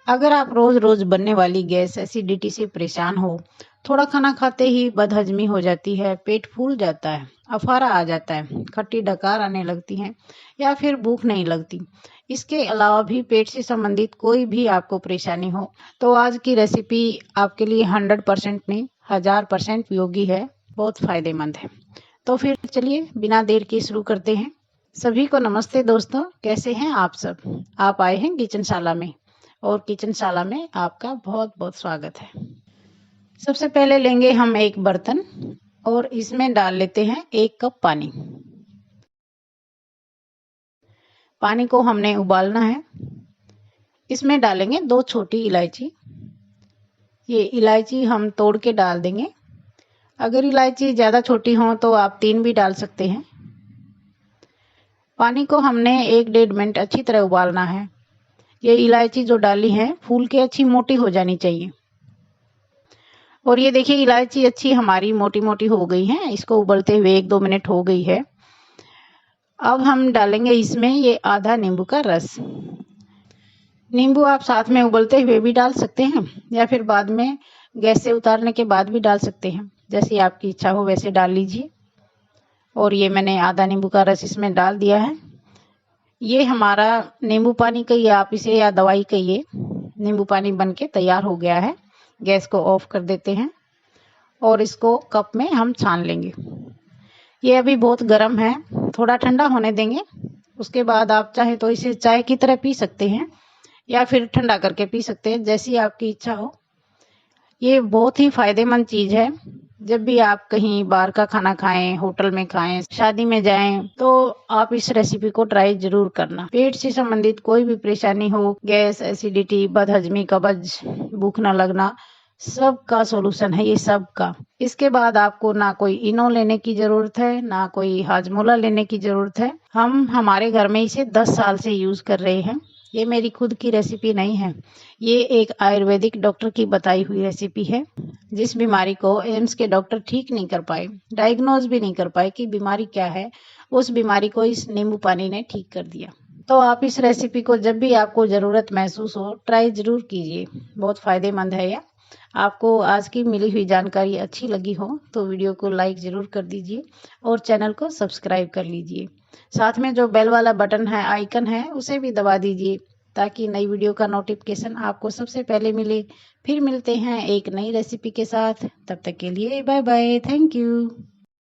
अगर आप रोज रोज बनने वाली गैस एसिडिटी से परेशान हो, थोड़ा खाना खाते ही बदहजमी हो जाती है, पेट फूल जाता है, अफारा आ जाता है, खट्टी डकार आने लगती है या फिर भूख नहीं लगती, इसके अलावा भी पेट से संबंधित कोई भी आपको परेशानी हो, तो आज की रेसिपी आपके लिए 100% नहीं 1000% उपयोगी है, बहुत फायदेमंद है। तो फिर चलिए बिना देर के शुरू करते हैं। सभी को नमस्ते दोस्तों, कैसे हैं आप सब? आप आए हैं किचनशाला में और किचनशाला में आपका बहुत बहुत स्वागत है। सबसे पहले लेंगे हम एक बर्तन और इसमें डाल लेते हैं 1 कप पानी। पानी को हमने उबालना है। इसमें डालेंगे 2 छोटी इलायची। ये इलायची हम तोड़ के डाल देंगे। अगर इलायची ज़्यादा छोटी हो तो आप 3 भी डाल सकते हैं। पानी को हमने 1-1.5 मिनट अच्छी तरह उबालना है। ये इलायची जो डाली है फूल के अच्छी मोटी हो जानी चाहिए। और ये देखिए इलायची अच्छी हमारी मोटी मोटी हो गई है। इसको उबलते हुए 1-2 मिनट हो गई है। अब हम डालेंगे इसमें ये आधा नींबू का रस। नींबू आप साथ में उबलते हुए भी डाल सकते हैं या फिर बाद में गैस से उतारने के बाद भी डाल सकते हैं, जैसी आपकी इच्छा हो वैसे डाल लीजिए। और ये मैंने आधा नींबू का रस इसमें डाल दिया है। ये हमारा नींबू पानी कहिए आप इसे या दवाई कहिए, नींबू पानी बनके तैयार हो गया है। गैस को ऑफ कर देते हैं और इसको कप में हम छान लेंगे। ये अभी बहुत गर्म है, थोड़ा ठंडा होने देंगे। उसके बाद आप चाहे तो इसे चाय की तरह पी सकते हैं या फिर ठंडा करके पी सकते हैं, जैसी आपकी इच्छा हो। ये बहुत ही फायदेमंद चीज है। जब भी आप कहीं बाहर का खाना खाएं, होटल में खाएं, शादी में जाएं, तो आप इस रेसिपी को ट्राई जरूर करना। पेट से संबंधित कोई भी परेशानी हो, गैस, एसिडिटी, बदहजमी, कब्ज, भूख न लगना, सब का सोल्यूशन है ये सब का। इसके बाद आपको ना कोई इनो लेने की जरूरत है, ना कोई हाजमोला लेने की जरूरत है। हम हमारे घर में इसे 10 साल से यूज कर रहे हैं। ये मेरी खुद की रेसिपी नहीं है, ये एक आयुर्वेदिक डॉक्टर की बताई हुई रेसिपी है। जिस बीमारी को एम्स के डॉक्टर ठीक नहीं कर पाए, डायग्नोज भी नहीं कर पाए कि बीमारी क्या है, उस बीमारी को इस नींबू पानी ने ठीक कर दिया। तो आप इस रेसिपी को जब भी आपको ज़रूरत महसूस हो ट्राई ज़रूर कीजिए, बहुत फ़ायदेमंद है यह। आपको आज की मिली हुई जानकारी अच्छी लगी हो तो वीडियो को लाइक ज़रूर कर दीजिए और चैनल को सब्सक्राइब कर लीजिए। साथ में जो बेल वाला बटन है, आइकन है, उसे भी दबा दीजिए ताकि नई वीडियो का नोटिफिकेशन आपको सबसे पहले मिले। फिर मिलते हैं एक नई रेसिपी के साथ, तब तक के लिए बाय बाय, थैंक यू।